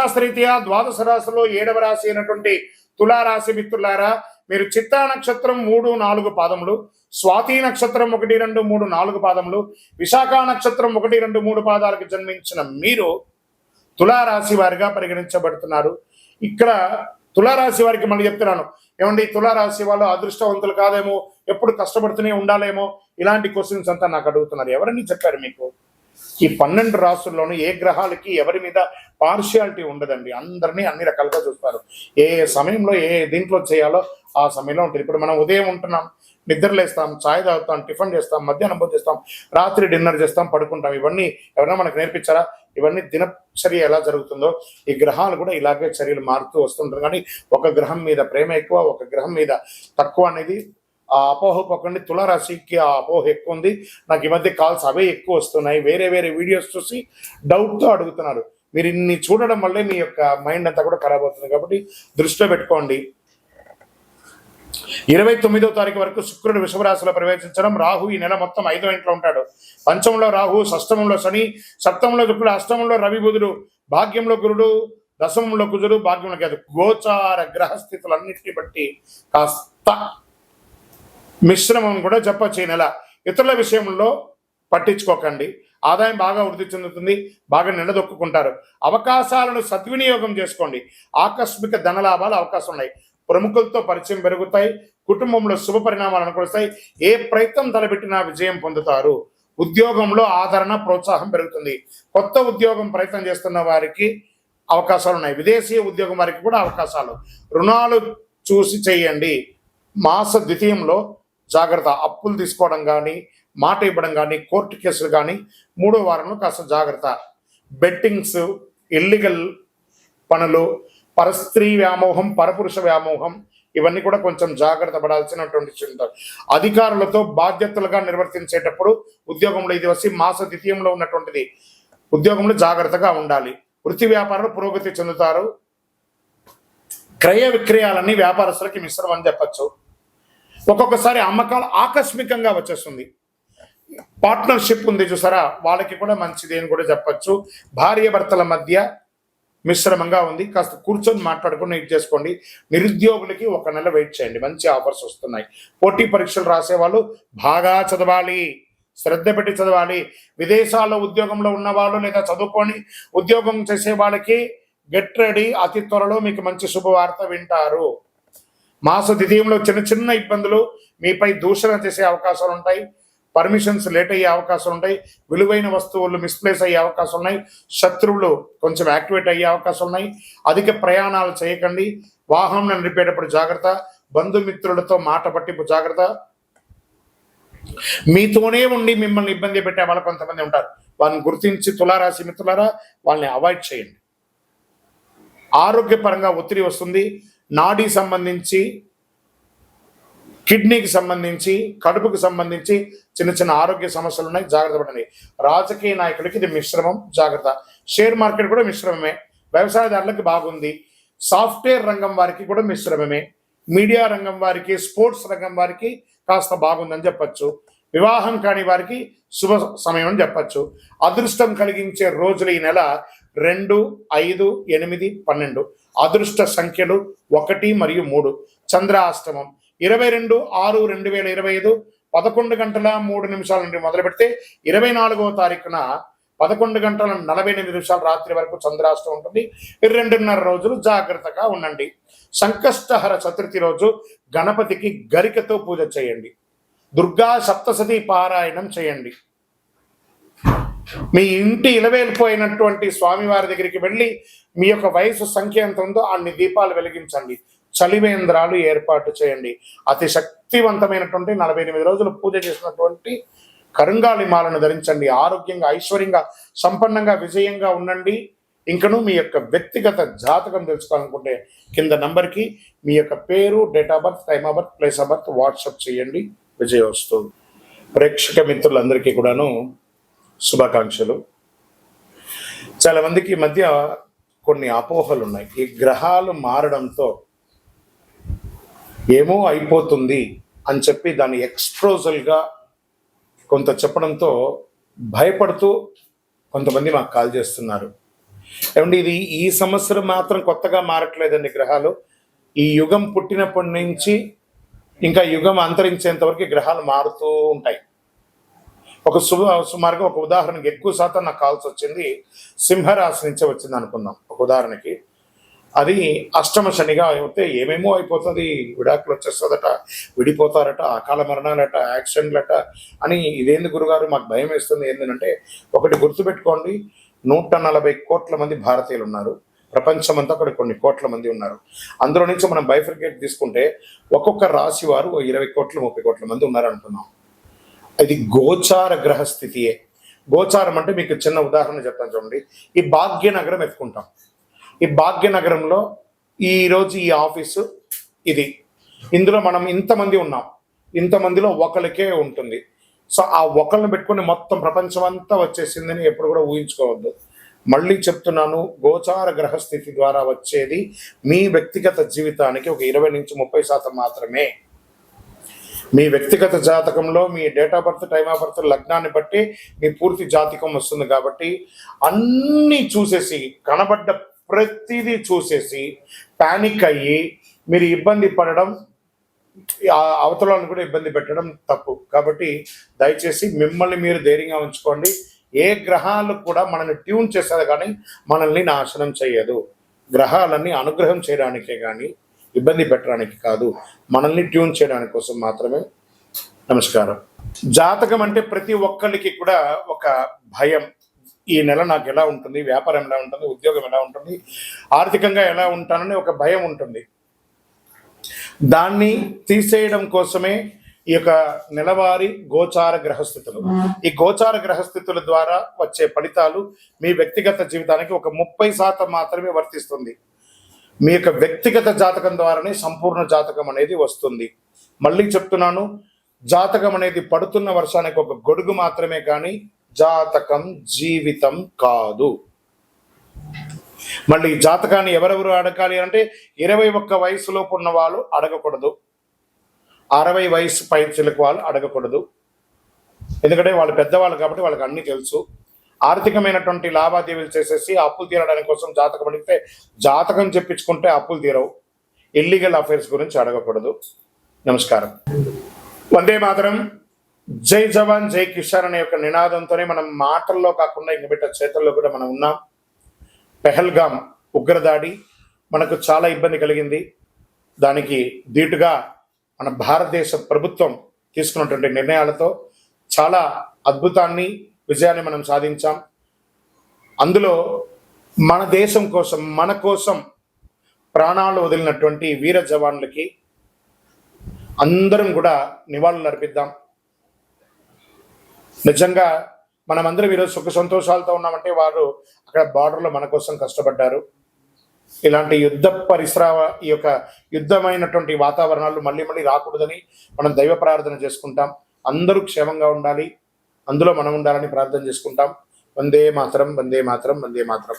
గోచారశాస్త్రరీత్యా ద్వాదశ రాశిలో 7వ రాశి అయినటువంటి తులారాశి మిత్రులారా, మీరు చిత్తా నక్షత్రం 3, 4 పాదములు, స్వాతి నక్షత్రం 1, 2, 3, 4 పాదములు, విశాఖ నక్షత్రం 1, 2, 3 పాదాలకు జన్మించిన మీరు తులారాశి వారిగా పరిగణించబడుతున్నారు. ఇక్కడ తులారాశి వారికి మళ్ళీ చెప్తున్నాను, ఏమండి తులారాశి వాళ్ళు అదృష్టవంతులు కాదేమో, ఎప్పుడు కష్టపడుతూనే ఉండాలేమో, ఇలాంటి క్వశ్చన్స్ అంతా నాకు అడుగుతున్నారు. ఎవరని చెప్పారు మీకు? ఈ 12 రాశుల్లోనూ ఏ గ్రహాలకి ఎవరి మీద పార్షియాలిటీ ఉండదండి. అందరినీ అన్ని రకాలుగా చూస్తారు. ఏ సమయంలో ఏ దీంట్లో చేయాలో ఆ సమయంలో ఉంటుంది. ఇప్పుడు మనం ఉదయం ఉంటున్నాం, నిద్రలేస్తాం, ఛాయ్ తాగుతాం, టిఫిన్ చేస్తాం, మధ్యాహ్నం భోజనం చేస్తాం, రాత్రి డిన్నర్ చేస్తాం, పడుకుంటాం. ఇవన్నీ ఎవరైనా మనకు నేర్పించారా? ఇవన్నీ దినచర్య ఎలా జరుగుతుందో ఈ గ్రహాలు కూడా ఇలాగే చర్యలు మారుతూ వస్తుంటారు. కానీ ఒక గ్రహం మీద ప్రేమ ఎక్కువ, ఒక గ్రహం మీద తక్కువ అనేది ఆ అపోహ పక్కన తులారాశికి ఆ అపోహ ఎక్కువ ఉంది. నాకు ఈ మధ్య కాల్స్ అవే ఎక్కువ వస్తున్నాయి. వేరే వేరే వీడియోస్ చూసి డౌట్తో అడుగుతున్నారు. మీరు ఇన్ని చూడడం వల్లే మీ యొక్క మైండ్ అంతా కూడా ఖరాబ్ అవుతుంది. కాబట్టి దృష్టిలో పెట్టుకోండి. 29వ తారీఖు వరకు శుక్రుడు వృషభ రాశిలో ప్రవేశించడం. రాహు ఈ నెల మొత్తం 5వ ఇంట్లో ఉంటాడు. పంచమంలో రాహు, షష్టమంలో శని, సప్తమంలో శుక్రుడు, అష్టమంలో రవి బుధుడు, భాగ్యంలో గురుడు, దశమంలో కుజుడు, భాగ్యంలో కేతు. గోచార గ్రహస్థితులన్నింటినీ బట్టి కాస్త మిశ్రమం కూడా చెప్పచ్చు ఈ నెల. ఇతరుల విషయంలో పట్టించుకోకండి. ఆదాయం బాగా వృద్ధి చెందుతుంది, బాగా నిలదొక్కుంటారు. అవకాశాలను సద్వినియోగం చేసుకోండి. ఆకస్మిక ధనలాభాలు అవకాశం ఉన్నాయి. ప్రముఖులతో పరిచయం పెరుగుతాయి. కుటుంబంలో శుభ పరిణామాలు అనుకూలిస్తాయి. ఏ ప్రయత్నం తలపెట్టినా విజయం పొందుతారు. ఉద్యోగంలో ఆదరణ, ప్రోత్సాహం పెరుగుతుంది. కొత్త ఉద్యోగం ప్రయత్నం చేస్తున్న వారికి అవకాశాలు ఉన్నాయి. విదేశీ ఉద్యోగం వారికి కూడా అవకాశాలు. రుణాలు చూసి చేయండి. మాస ద్వితీయంలో జాగ్రత్త. అప్పులు తీసుకోవడం కానీ, మాట ఇవ్వడం కానీ, కోర్టు కేసులు కానీ 3వ వారంలో కాస్త జాగ్రత్త. బెట్టింగ్స్, ఇల్లీగల్ పనులు, పరస్త్రీ వ్యామోహం, పరపురుష వ్యామోహం, ఇవన్నీ కూడా కొంచెం జాగ్రత్త పడాల్సినటువంటి విషయం. అధికారులతో బాధ్యతలుగా నిర్వర్తించేటప్పుడు ఉద్యోగంలో ఇది వచ్చి మాస ద్వితీయంలో ఉన్నటువంటిది. ఉద్యోగంలో జాగ్రత్తగా ఉండాలి. వృత్తి వ్యాపారాలు పురోగతి చెందుతారు. క్రయ విక్రయాలన్నీ వ్యాపారస్తులకి మిశ్రమం అని చెప్పచ్చు. ఒక్కొక్కసారి అమ్మకాలు ఆకస్మికంగా వచ్చేస్తుంది. పార్ట్నర్షిప్ ఉంది చూసారా, వాళ్ళకి కూడా మంచిది అని కూడా చెప్పచ్చు. భార్య భర్తల మధ్య మిశ్రమంగా ఉంది. కాస్త కూర్చొని మాట్లాడుకుని ఇది చేసుకోండి. నిరుద్యోగులకి 1 నెల వెయిట్ చేయండి, మంచి ఆఫర్స్ వస్తున్నాయి. పోటీ పరీక్షలు రాసేవాళ్ళు బాగా చదవాలి, శ్రద్ధ పెట్టి చదవాలి. విదేశాల్లో ఉద్యోగంలో ఉన్నవాళ్ళు లేదా చదువుకొని ఉద్యోగం చేసే వాళ్ళకి గెట్ రెడీ. అతి త్వరలో మీకు మంచి శుభవార్త వింటారు. మాస ద్వితీయంలో చిన్న చిన్న ఇబ్బందులు, మీపై దూషణ చేసే అవకాశాలు ఉంటాయి. పర్మిషన్స్ లేట్ అయ్యే అవకాశాలు ఉంటాయి. విలువైన వస్తువులు మిస్ప్లేస్ అయ్యే అవకాశాలు ఉన్నాయి. శత్రువులు కొంచెం యాక్టివేట్ అయ్యే అవకాశాలు ఉన్నాయి. అధిక ప్రయాణాలు చేయకండి. వాహనం నడిపేటప్పుడు జాగ్రత్త. బంధుమిత్రులతో మాట పట్టింపు జాగ్రత్త. మీతోనే ఉండి మిమ్మల్ని ఇబ్బంది పెట్టే వాళ్ళు కొంతమంది ఉంటారు. వాళ్ళని గుర్తించి తులారాశి మిత్రులారా వాళ్ళని అవాయిడ్ చేయండి. ఆరోగ్యపరంగా ఒత్తిడి వస్తుంది. నాడీ సంబంధించి, కిడ్నీకి సంబంధించి, కడుపుకి సంబంధించి చిన్న చిన్న ఆరోగ్య సమస్యలు ఉన్నాయి, జాగ్రత్త పడండి. రాజకీయ నాయకులకి ఇది మిశ్రమం, జాగ్రత్త. షేర్ మార్కెట్ కూడా మిశ్రమమే. వ్యవసాయదారులకి బాగుంది. సాఫ్ట్వేర్ రంగం వారికి కూడా మిశ్రమమే. మీడియా రంగం వారికి, స్పోర్ట్స్ రంగం వారికి కాస్త బాగుందని చెప్పచ్చు. వివాహం కాని వారికి శుభ సమయం అని చెప్పచ్చు. అదృష్టం కలిగించే రోజులు ఈ నెల 2, 5, 8, 12. అదృష్ట సంఖ్యలు 1 మరియు 3. చంద్రాష్టమం 22/6/2025 11 గంటల 3 నిమిషాల నుండి మొదలు పెడితే 24వ తారీఖున 11 గంటల 48 నిమిషాల రాత్రి వరకు చంద్రాష్టమం ఉంటుంది. 2.5 రోజులు జాగ్రత్తగా ఉండండి. సంకష్టహర చతుర్థి రోజు గణపతికి గరికతో పూజ చేయండి. దుర్గా సప్తశతి పారాయణం చేయండి. మీ ఇంటి ఇలవేలిపోయినటువంటి స్వామివారి దగ్గరికి వెళ్ళి మీ యొక్క వయసు సంఖ్య ఎంత ఉందో అన్ని దీపాలు వెలిగించండి. చలివేంద్రాలు ఏర్పాటు చేయండి. అతి శక్తివంతమైనటువంటి 48 రోజులు పూజ చేసినటువంటి కరుంగాళి మాలను ధరించండి. ఆరోగ్యంగా, ఐశ్వర్యంగా, సంపన్నంగా, విజయంగా ఉండండి. ఇంకను మీ యొక్క వ్యక్తిగత జాతకం తెలుసుకోవాలనుకుంటే కింద నంబర్కి మీ యొక్క పేరు, date of birth, time of birth, place of birth WhatsApp చేయండి. విజయోస్తు. ప్రేక్షక మిత్రులందరికీ కూడాను శుభాకాంక్షలు. చాలా మందికి ఈ మధ్య కొన్ని అపోహలు ఉన్నాయి. ఈ గ్రహాలు మారడంతో ఏమో అయిపోతుంది అని చెప్పి దాన్ని ఎక్స్ప్రోజల్గా కొంత చెప్పడంతో భయపడుతూ కొంతమంది మాకు కాల్ చేస్తున్నారు. ఏమండి ఇది ఈ సంవత్సరం మాత్రం కొత్తగా మారట్లేదండి గ్రహాలు. ఈ యుగం పుట్టినప్పటి నుంచి ఇంకా యుగం అంతరించేంత వరకు గ్రహాలు మారుతూ ఉంటాయి. సుమారుగా ఒక ఉదాహరణకి ఎక్కువ శాతం నాకు కావాల్సి వచ్చింది సింహరాశి నుంచే వచ్చింది అనుకుందాం. ఒక ఉదాహరణకి అది అష్టమ శనిగా అయితే ఏమేమో అయిపోతుంది, విడాకులు వచ్చేస్తుందట, విడిపోతారట, అకాల మరణాలట, యాక్సిడెంట్లట అని. ఇదేంది గురుగారు మాకు భయం వేస్తుంది ఏంటంటే, ఒకటి గుర్తుపెట్టుకోండి, 140 కోట్ల మంది భారతీయులు ఉన్నారు. ప్రపంచమంతా అక్కడ కొన్ని కోట్ల మంది ఉన్నారు. అందులో నుంచి మనం బైఫర్కేట్ తీసుకుంటే ఒక్కొక్క రాశి వారు 20 కోట్ల 30 కోట్ల మంది ఉన్నారు అనుకున్నాం. ఇది గోచార గ్రహస్థితియే. గోచారం అంటే మీకు చిన్న ఉదాహరణ చెప్తాను చూడండి. ఈ భాగ్యనగరం ఎత్తుకుంటాం. ఈ భాగ్యనగరంలో ఈరోజు ఈ ఆఫీసు ఇది, ఇందులో మనం ఇంతమంది ఉన్నాం, ఇంతమందిలో ఒకరికే ఉంటుంది. సో ఆ ఒకరిని పెట్టుకుని మొత్తం ప్రపంచం అంతా వచ్చేసిందని ఎప్పుడు కూడా ఊహించుకోవద్దు. మళ్ళీ చెప్తున్నాను, గోచార గ్రహస్థితి ద్వారా వచ్చేది మీ వ్యక్తిగత జీవితానికి ఒక 20 నుంచి 30% మాత్రమే. మీ వ్యక్తిగత జాతకంలో మీ date of birth, time of birth, లగ్నాన్ని బట్టి మీ పూర్తి జాతకం వస్తుంది. కాబట్టి అన్నీ చూసేసి, కనబడ్డ ప్రతిదీ చూసేసి పానిక్ అయ్యి మీరు ఇబ్బంది పడడం, అవతలను కూడా ఇబ్బంది పెట్టడం తప్పు. కాబట్టి దయచేసి మిమ్మల్ని మీరు ధైర్యంగా ఉంచుకోండి. ఏ గ్రహాలు కూడా మనల్ని ట్యూన్ చేసేది కానీ మనల్ని నాశనం చేయదు. గ్రహాలన్నీ అనుగ్రహం చేయడానికే కానీ ఇబ్బంది పెట్టడానికి కాదు, మనల్ని ట్యూన్ చేయడానికి కోసం మాత్రమే. నమస్కారం. జాతకం అంటే ప్రతి ఒక్కరికి కూడా ఒక భయం. ఈ నెల నాకు ఎలా ఉంటుంది, వ్యాపారం ఎలా ఉంటుంది, ఉద్యోగం ఎలా ఉంటుంది, ఆర్థికంగా ఎలా ఉంటానని ఒక భయం ఉంటుంది. దాన్ని తీసేయడం కోసమే ఈ యొక్క నెలవారీ గోచార గ్రహస్థితులు. ఈ గోచార గ్రహస్థితుల ద్వారా వచ్చే ఫలితాలు మీ వ్యక్తిగత జీవితానికి ఒక 30% మాత్రమే వర్తిస్తుంది. మీ యొక్క వ్యక్తిగత జాతకం ద్వారానే సంపూర్ణ జాతకం అనేది వస్తుంది. మళ్ళీ చెప్తున్నాను, జాతకం అనేది పడుతున్న వర్షానికి ఒక గొడుగు మాత్రమే, కానీ జాతకం జీవితం కాదు. మళ్ళీ జాతకాన్ని ఎవరెవరు అడగాలి అంటే 21 వయసులోపు ఉన్న వాళ్ళు అడగకూడదు, 60 వయసు పైచిలకు వాళ్ళు అడగకూడదు. ఎందుకంటే వాళ్ళు పెద్దవాళ్ళు కాబట్టి వాళ్ళకి అన్ని తెలుసు. ఆర్థికమైనటువంటి లావాదేవీలు చేసేసి అప్పులు తీరడానికి కోసం జాతకం అడిగితే, జాతకం చెప్పించుకుంటే అప్పులు తీరవు. ఇల్లీగల్ అఫైర్స్ గురించి అడగకూడదు. నమస్కారం. వందే మాతరం. జై జవాన్ జై కిసాన్ అనే యొక్క నినాదంతోనే మనం మాటల్లో కాకుండా ఇంక బిడ్డ చేతుల్లో కూడా మనం ఉన్నాం. పెహల్గాం ఉగ్రదాడి మనకు చాలా ఇబ్బంది కలిగింది. దానికి ధీటుగా మన భారతదేశ ప్రభుత్వం తీసుకున్నటువంటి నిర్ణయాలతో చాలా అద్భుతాన్ని, విజయాన్ని మనం సాధించాం. అందులో మన దేశం కోసం, మన కోసం ప్రాణాలు వదిలినటువంటి వీర జవాన్లకి అందరం కూడా నివాళులు అర్పిద్దాం. నిజంగా మనమందరం ఈరోజు సుఖ సంతోషాలతో ఉన్నామంటే వారు అక్కడ బార్డర్లో మన కోసం కష్టపడ్డారు. ఇలాంటి ఈ యొక్క యుద్ధమైనటువంటి వాతావరణాలు మళ్ళీ మళ్ళీ రాకూడదని మనం దైవ ప్రార్థన చేసుకుంటాం. అందరూ క్షేమంగా ఉండాలి, అందులో మనం ఉండాలని ప్రార్థన చేసుకుంటాం. వందే మాతరం, వందే మాతరం, వందే మాతరం.